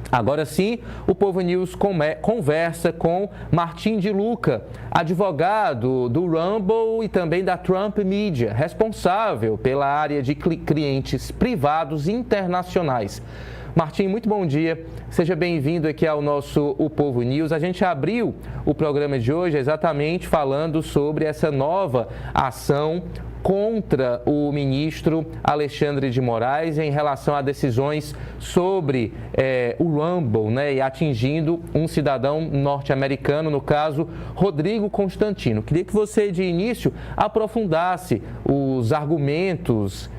Agora sim, o Povo News conversa com Martim de Luca, advogado do Rumble e também da Trump Media, responsável pela área de clientes privados internacionais. Martim, muito bom dia. Seja bem-vindo aqui ao nosso O Povo News. A gente abriu o programa de hoje exatamente falando sobre essa nova ação contra o ministro Alexandre de Moraes em relação a decisões sobre o Rumble, né, e atingindo um cidadão norte-americano, no caso, Rodrigo Constantino. Queria que você, de início, aprofundasse os argumentos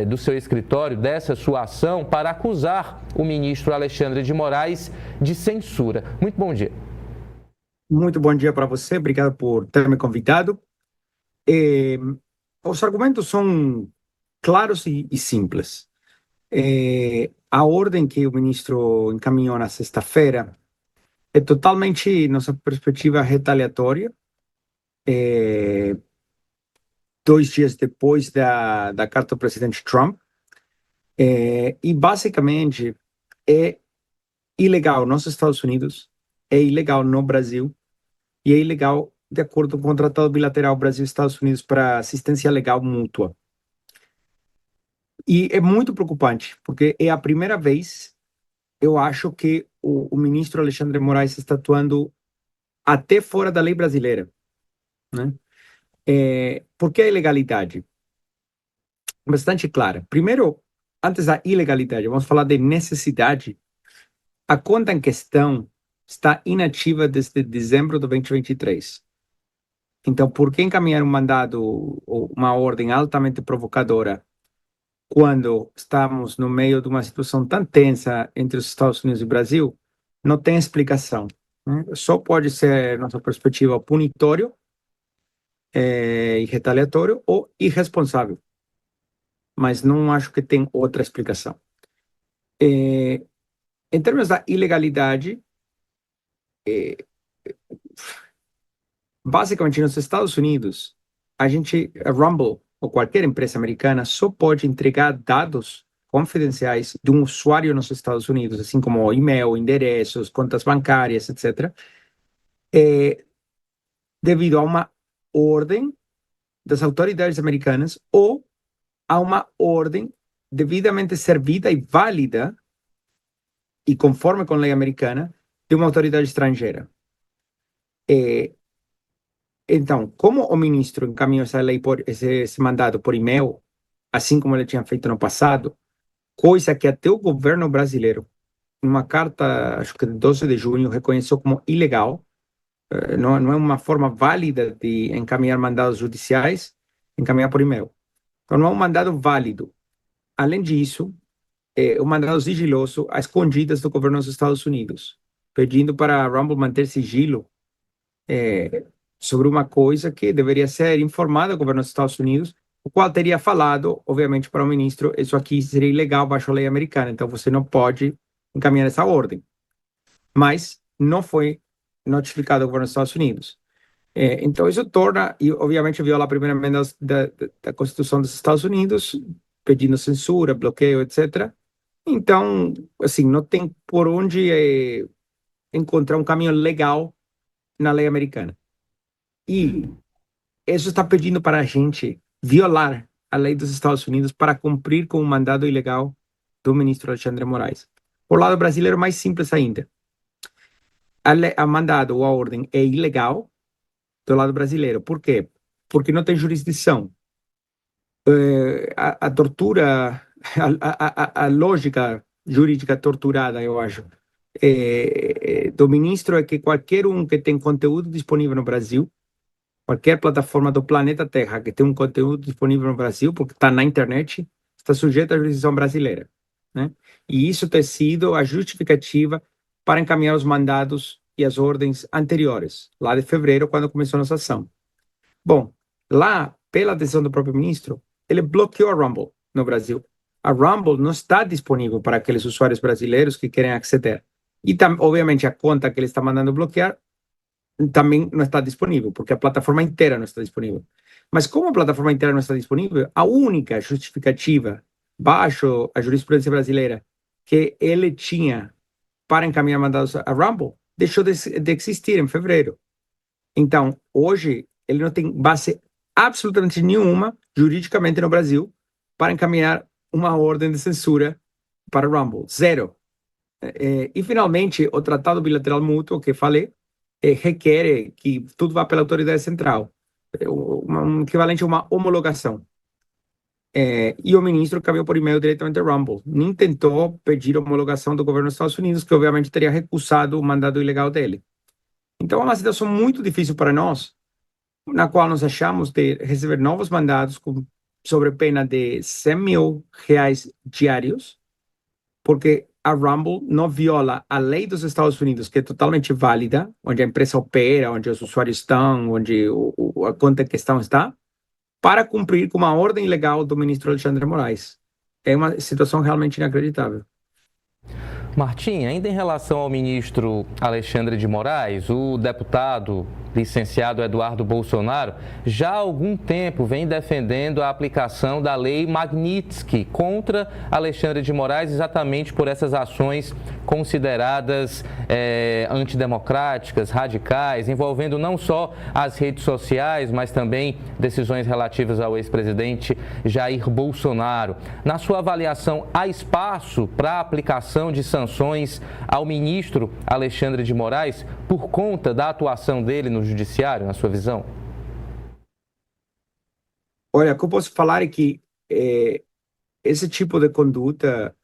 do seu escritório, dessa sua ação, para acusar o ministro Alexandre de Moraes de censura. Muito bom dia. Muito bom dia para você, obrigado por ter me convidado. Os argumentos são claros e simples. A ordem que o ministro encaminhou na sexta-feira é totalmente, nossa perspectiva, retaliatória. 2 dias depois da carta do presidente Trump. E, basicamente, é ilegal nos Estados Unidos, é ilegal no Brasil e é ilegal de acordo com o Tratado Bilateral Brasil-Estados Unidos para assistência legal mútua. E é muito preocupante, porque é a primeira vez, eu acho, que o ministro Alexandre de Moraes está atuando até fora da lei brasileira, né? Por que a ilegalidade? Bastante clara. Primeiro, antes da ilegalidade, vamos falar de necessidade. A conta em questão está inativa desde dezembro de 2023. Então, por que encaminhar um mandado ou uma ordem altamente provocadora quando estamos no meio de uma situação tão tensa entre os Estados Unidos e o Brasil? Não tem explicação, né? Só pode ser, nossa perspectiva, punitório e retaliatório ou irresponsável. Mas não acho que tem outra explicação. Em termos da ilegalidade, basicamente, nos Estados Unidos, a Rumble ou qualquer empresa americana só pode entregar dados confidenciais de um usuário nos Estados Unidos, assim como e-mail, endereços, contas bancárias, etc., devido a uma ordem das autoridades americanas ou a uma ordem devidamente servida e válida e conforme com a lei americana de uma autoridade estrangeira. Então, como o ministro encaminhou essa lei esse mandado por e-mail, assim como ele tinha feito no passado, coisa que até o governo brasileiro, numa carta, acho que de 12 de junho, reconheceu como ilegal, não é uma forma válida de encaminhar mandados judiciais, encaminhar por e-mail. Então, não é um mandado válido. Além disso, um mandado sigiloso às escondidas do governo dos Estados Unidos, pedindo para a Rumble manter sigilo sobre uma coisa que deveria ser informada ao governo dos Estados Unidos, o qual teria falado, obviamente, para o ministro, isso aqui seria ilegal baixo a lei americana, então você não pode encaminhar essa ordem. Mas não foi notificado ao governo dos Estados Unidos. Então isso torna, e obviamente viola a primeira emenda da Constituição dos Estados Unidos, pedindo censura, bloqueio, etc. Então, assim, não tem por onde encontrar um caminho legal na lei americana. E isso está pedindo para a gente violar a lei dos Estados Unidos para cumprir com o mandado ilegal do ministro Alexandre de Moraes. Por lado brasileiro, mais simples ainda. A mandado ou a ordem é ilegal do lado brasileiro. Por quê? Porque não tem jurisdição. A tortura, a lógica jurídica torturada, eu acho, do ministro é que qualquer um que tem conteúdo disponível no Brasil, qualquer plataforma do planeta Terra que tem um conteúdo disponível no Brasil, porque está na internet, está sujeito à jurisdição brasileira, né? E isso tem sido a justificativa para encaminhar os mandados e as ordens anteriores, lá de fevereiro, quando começou a nossa ação. Bom, lá, pela decisão do próprio ministro, ele bloqueou a Rumble no Brasil. A Rumble não está disponível para aqueles usuários brasileiros que querem aceder. E, obviamente, a conta que ele está mandando bloquear também não está disponível, porque a plataforma inteira não está disponível. Mas como a plataforma inteira não está disponível, a única justificativa, baixo a jurisprudência brasileira, que ele tinha para encaminhar mandados a Rumble deixou de existir em fevereiro. Então, hoje, ele não tem base absolutamente nenhuma, juridicamente no Brasil, para encaminhar uma ordem de censura para Rumble. Zero. E, finalmente, o Tratado Bilateral Mútuo, que falei, requer que tudo vá pela autoridade central, um equivalente a uma homologação. E o ministro caminhou por e-mail diretamente a Rumble. Nem tentou pedir homologação do governo dos Estados Unidos, que obviamente teria recusado o mandado ilegal dele. Então, é uma situação muito difícil para nós, na qual nós achamos de receber novos mandados sobre pena de R$100 mil diários, porque a Rumble não viola a lei dos Estados Unidos, que é totalmente válida, onde a empresa opera, onde os usuários estão, onde a conta em questão está, para cumprir com uma ordem legal do ministro Alexandre de Moraes. É uma situação realmente inacreditável. Martim, ainda em relação ao ministro Alexandre de Moraes, o deputado licenciado Eduardo Bolsonaro já há algum tempo vem defendendo a aplicação da lei Magnitsky contra Alexandre de Moraes, exatamente por essas ações consideradas antidemocráticas, radicais, envolvendo não só as redes sociais, mas também decisões relativas ao ex-presidente Jair Bolsonaro. Na sua avaliação, há espaço para a aplicação de sanções ao ministro Alexandre de Moraes por conta da atuação dele no judiciário, na sua visão? Olha, o que eu posso falar é que esse tipo de conduta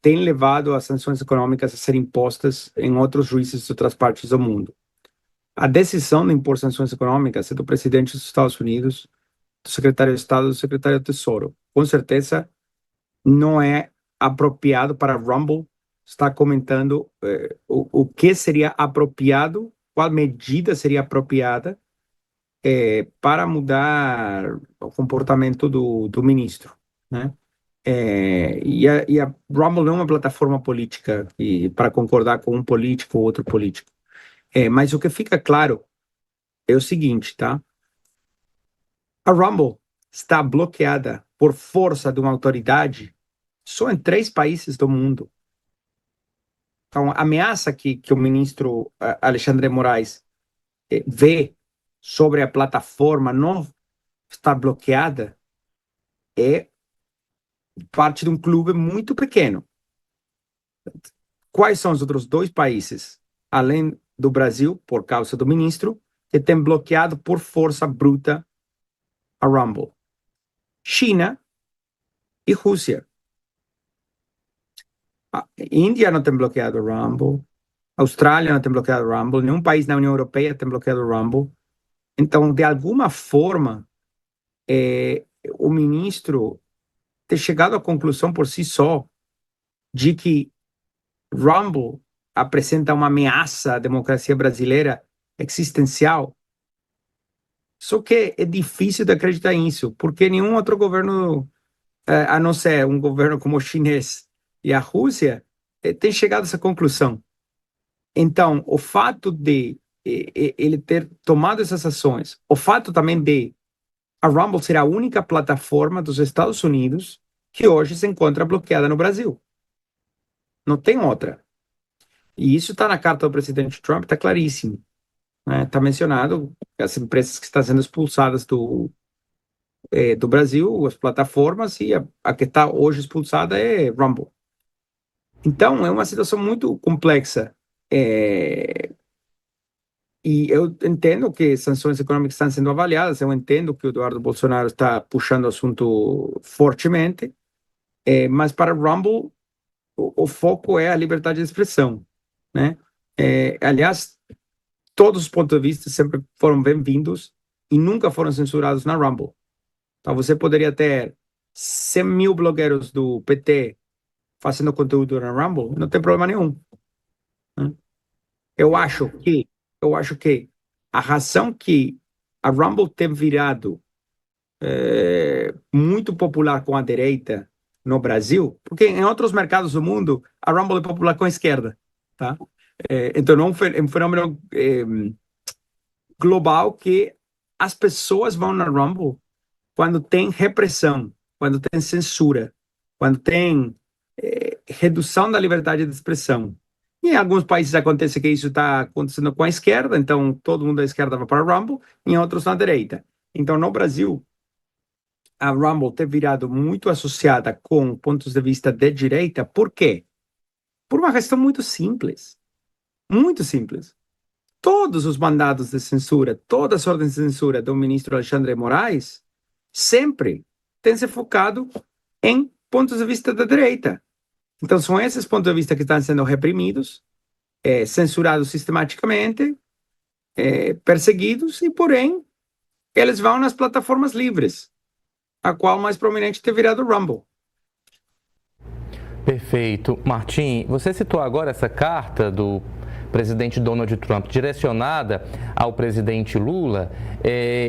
tem levado as sanções econômicas a serem impostas em outros juízes de outras partes do mundo. A decisão de impor sanções econômicas é do presidente dos Estados Unidos, do secretário de Estado, do secretário do Tesouro. Com certeza, não é apropriado para Rumble estar comentando o que seria apropriado, qual medida seria apropriada para mudar o comportamento do ministro, né? E a Rumble não é uma plataforma política para concordar com um político ou outro político. Mas o que fica claro é o seguinte, tá? A Rumble está bloqueada por força de uma autoridade só em 3 países do mundo. Então, a ameaça que o ministro Alexandre de Moraes vê sobre a plataforma não estar bloqueada é parte de um clube muito pequeno. Quais são os outros 2 países, além do Brasil, por causa do ministro, que tem bloqueado por força bruta a Rumble? China e Rússia. A Índia não tem bloqueado a Rumble, a Austrália não tem bloqueado a Rumble, nenhum país na União Europeia tem bloqueado a Rumble. Então, de alguma forma, o ministro ter chegado à conclusão por si só de que Rumble apresenta uma ameaça à democracia brasileira existencial. Só que é difícil de acreditar nisso, porque nenhum outro governo, a não ser um governo como o chinês e a Rússia, tem chegado a essa conclusão. Então, o fato de ele ter tomado essas ações, o fato também de a Rumble ser a única plataforma dos Estados Unidos que hoje se encontra bloqueada no Brasil. Não tem outra. E isso está na carta do presidente Trump, está claríssimo. Está mencionado as empresas que estão sendo expulsadas do Brasil, as plataformas, e a que está hoje expulsada é Rumble. Então, é uma situação muito complexa. E eu entendo que sanções econômicas estão sendo avaliadas, eu entendo que o Eduardo Bolsonaro está puxando o assunto fortemente, mas para Rumble, o foco é a liberdade de expressão, né? Aliás, todos os pontos de vista sempre foram bem-vindos e nunca foram censurados na Rumble. Então, você poderia ter 100 mil blogueiros do PT fazendo conteúdo na Rumble, não tem problema nenhum, né? Eu acho que a razão que a Rumble tem virado muito popular com a direita no Brasil, porque em outros mercados do mundo a Rumble é popular com a esquerda, tá? Então não é um fenômeno global que as pessoas vão na Rumble quando tem repressão, quando tem censura, quando tem redução da liberdade de expressão. Em alguns países acontece que isso está acontecendo com a esquerda, então todo mundo da esquerda vai para o Rumble, em outros na direita. Então, no Brasil, a Rumble ter virado muito associada com pontos de vista de direita, por quê? Por uma questão muito simples. Muito simples. Todos os mandados de censura, todas as ordens de censura do ministro Alexandre de Moraes, sempre têm se focado em pontos de vista da direita. Então, são esses pontos de vista que estão sendo reprimidos, censurados sistematicamente, perseguidos, e, porém, eles vão nas plataformas livres, a qual mais prominente tem virado o Rumble. Perfeito. Martim, você citou agora essa carta do presidente Donald Trump direcionada ao presidente Lula,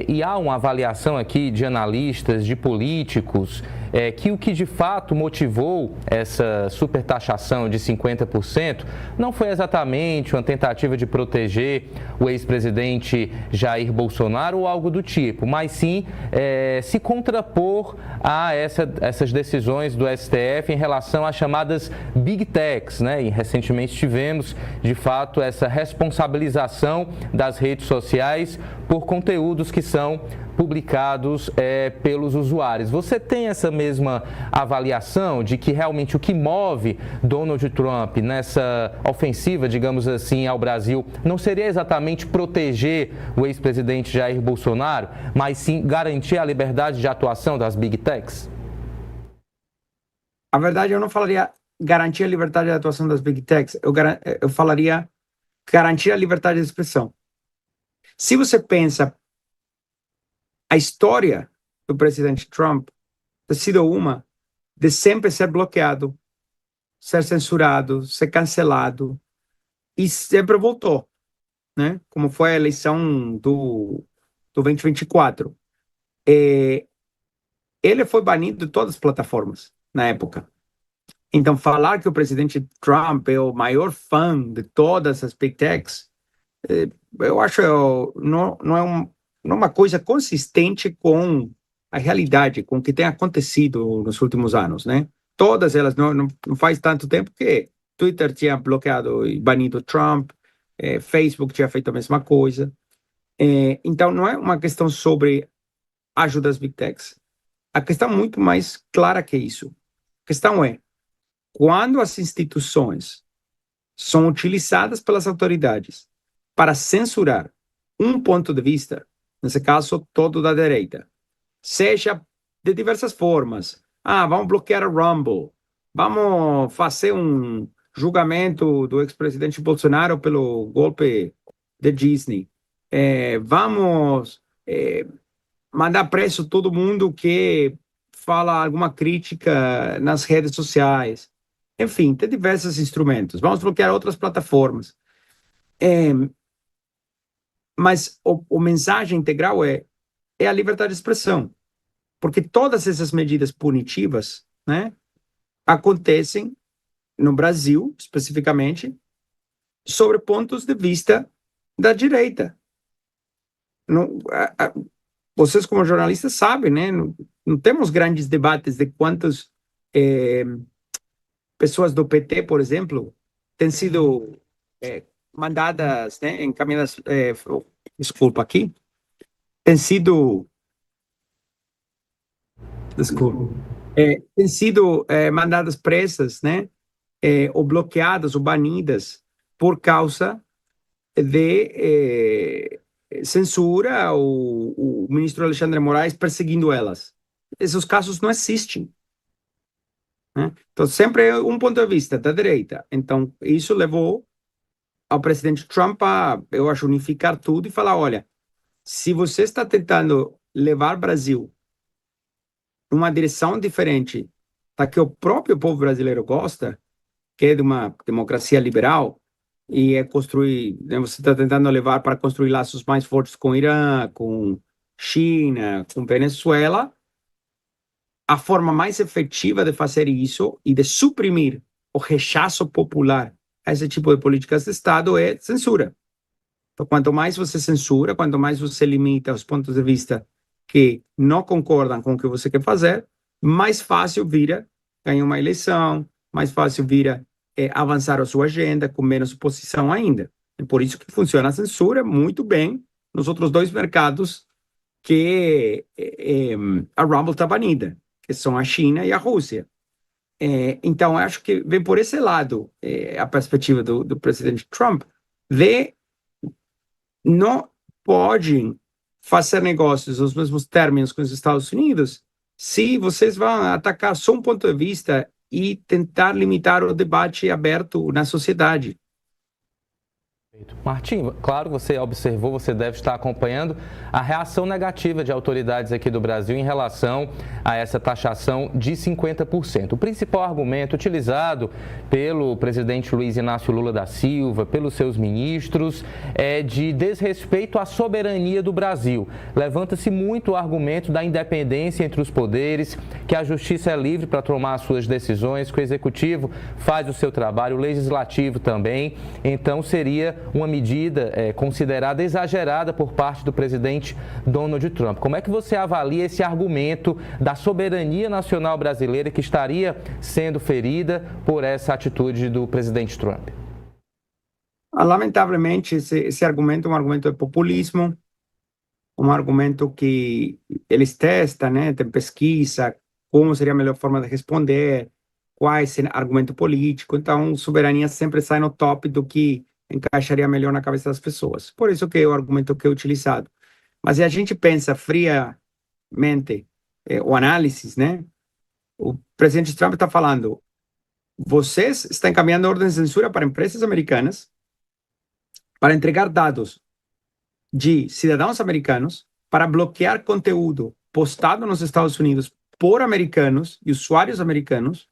e há uma avaliação aqui de analistas, de políticos, que o que de fato motivou essa supertaxação de 50% não foi exatamente uma tentativa de proteger o ex-presidente Jair Bolsonaro ou algo do tipo, mas sim se contrapor a essas decisões do STF em relação às chamadas Big Techs, né? E recentemente tivemos, de fato, essa responsabilização das redes sociais por conteúdos que são publicados pelos usuários. Você tem essa mesma avaliação de que realmente o que move Donald Trump nessa ofensiva, digamos assim, ao Brasil, não seria exatamente proteger o ex-presidente Jair Bolsonaro, mas sim garantir a liberdade de atuação das Big Techs? A verdade, eu não falaria garantir a liberdade de atuação das Big Techs, eu falaria garantir a liberdade de expressão. Se você pensa, a história do presidente Trump tem sido uma de sempre ser bloqueado, ser censurado, ser cancelado, e sempre voltou, né? Como foi a eleição do 2024. Ele foi banido de todas as plataformas na época. Então, falar que o presidente Trump é o maior fã de todas as Big Techs, eu acho não é uma coisa consistente com a realidade, com o que tem acontecido nos últimos anos, né? Todas elas, não faz tanto tempo que Twitter tinha bloqueado e banido Trump, Facebook tinha feito a mesma coisa. Então, não é uma questão sobre ajuda às Big Techs. A questão é muito mais clara que isso. A questão é, quando as instituições são utilizadas pelas autoridades para censurar um ponto de vista, nesse caso, todo da direita, seja de diversas formas. Vamos bloquear o Rumble, vamos fazer um julgamento do ex-presidente Bolsonaro pelo golpe de Disney, vamos mandar preso todo mundo que fala alguma crítica nas redes sociais. Enfim, tem diversos instrumentos. Vamos bloquear outras plataformas. Mas a mensagem integral é a liberdade de expressão. Porque todas essas medidas punitivas, né, acontecem no Brasil, especificamente, sobre pontos de vista da direita. Não, vocês, como jornalistas, sabem, né? Não temos grandes debates de quantas pessoas do PT, por exemplo, têm sido mandadas, né, encaminhadas, desculpa aqui, têm sido, têm sido mandadas presas, né, ou bloqueadas ou banidas por causa de censura, o ministro Alexandre de Moraes perseguindo elas. Esses casos não existem, né? Então, sempre é um ponto de vista da direita. Então, isso levou ao presidente Trump a, eu acho, unificar tudo e falar, olha, se você está tentando levar o Brasil numa direção diferente da que o próprio povo brasileiro gosta, que é de uma democracia liberal, e construir, né, você está tentando levar para construir laços mais fortes com o Irã, com China, com Venezuela, a forma mais efetiva de fazer isso e de suprimir o rechaço popular a esse tipo de políticas de Estado é censura. Então, quanto mais você censura, quanto mais você limita os pontos de vista que não concordam com o que você quer fazer, mais fácil vira ganhar uma eleição, mais fácil vira avançar a sua agenda com menos oposição ainda. É por isso que funciona a censura muito bem nos outros dois mercados que a Rumble está banida, que são a China e a Rússia. Então, acho que vem por esse lado a perspectiva do presidente Trump, não podem fazer negócios nos mesmos términos com os Estados Unidos se vocês vão atacar só um ponto de vista e tentar limitar o debate aberto na sociedade. Martim, claro, você observou, você deve estar acompanhando a reação negativa de autoridades aqui do Brasil em relação a essa taxação de 50%. O principal argumento utilizado pelo presidente Luiz Inácio Lula da Silva, pelos seus ministros, é de desrespeito à soberania do Brasil. Levanta-se muito o argumento da independência entre os poderes, que a justiça é livre para tomar as suas decisões, que o executivo faz o seu trabalho, o legislativo também. Então, seria uma medida considerada exagerada por parte do presidente Donald Trump. Como é que você avalia esse argumento da soberania nacional brasileira que estaria sendo ferida por essa atitude do presidente Trump? Lamentavelmente, esse argumento é um argumento de populismo, um argumento que eles testam, né? Tem pesquisa, como seria a melhor forma de responder, qual é esse argumento político. Então, soberania sempre sai no top do que encaixaria melhor na cabeça das pessoas. Por isso que é o argumento que é utilizado. Mas se a gente pensa friamente, o análise, né? O presidente Trump está falando, vocês estão encaminhando ordem de censura para empresas americanas para entregar dados de cidadãos americanos para bloquear conteúdo postado nos Estados Unidos por americanos e usuários americanos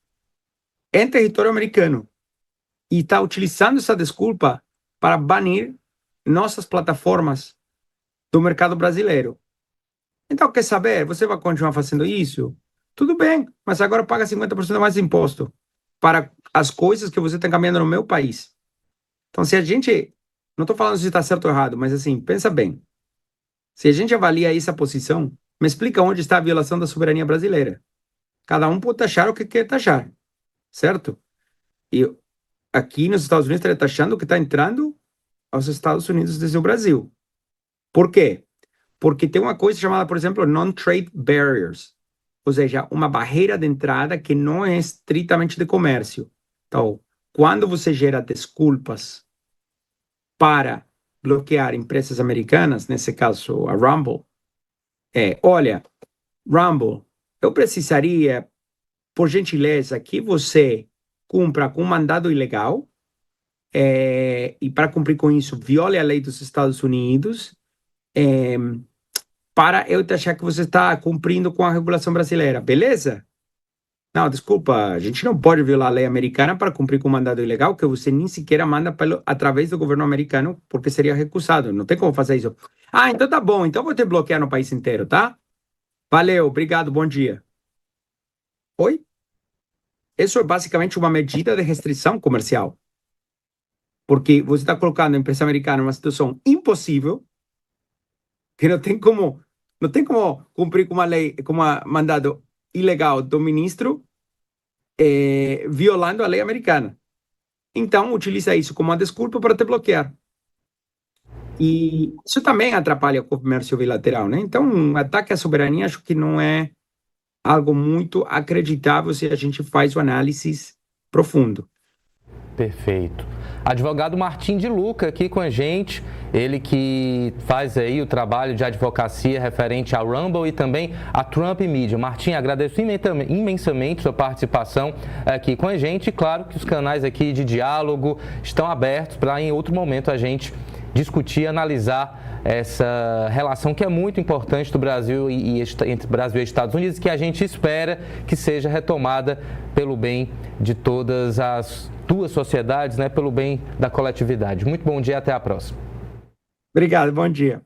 em território americano. E está utilizando essa desculpa para banir nossas plataformas do mercado brasileiro. Então, quer saber? Você vai continuar fazendo isso? Tudo bem, mas agora paga 50% mais de imposto para as coisas que você está encaminhando no meu país. Então, se a gente... Não estou falando se está certo ou errado, mas assim, pensa bem. Se a gente avalia essa posição, me explica onde está a violação da soberania brasileira. Cada um pode taxar o que quer taxar, certo? E aqui nos Estados Unidos está taxando o que está entrando aos Estados Unidos desde o Brasil. Por quê? Porque tem uma coisa chamada, por exemplo, non-trade barriers, ou seja, uma barreira de entrada que não é estritamente de comércio. Então, quando você gera desculpas para bloquear empresas americanas, nesse caso a Rumble, olha, Rumble, eu precisaria, por gentileza, que você cumpra com um mandado ilegal, e para cumprir com isso, viole a lei dos Estados Unidos, para eu achar que você está cumprindo com a regulação brasileira, beleza? Não, desculpa, a gente não pode violar a lei americana para cumprir com um mandado ilegal que você nem sequer manda através do governo americano, porque seria recusado, não tem como fazer isso. Ah, então tá bom, então vou te bloquear no país inteiro, tá? Valeu, obrigado, bom dia. Oi? Isso é basicamente uma medida de restrição comercial. Porque você está colocando a empresa americana numa situação impossível, que não tem como cumprir com uma lei, com um mandado ilegal do ministro, violando a lei americana. Então, utiliza isso como uma desculpa para te bloquear. E isso também atrapalha o comércio bilateral, né? Então, um ataque à soberania acho que não é algo muito acreditável se a gente faz o análise profundo. Perfeito. Advogado Martim de Luca aqui com a gente, ele que faz aí o trabalho de advocacia referente ao Rumble e também a Trump Media. Martim, agradeço imensamente sua participação aqui com a gente e claro que os canais aqui de diálogo estão abertos para em outro momento a gente discutir, analisar essa relação que é muito importante do Brasil entre Brasil e Estados Unidos, que a gente espera que seja retomada pelo bem de todas as duas sociedades, né, pelo bem da coletividade. Muito bom dia, até a próxima. Obrigado, bom dia.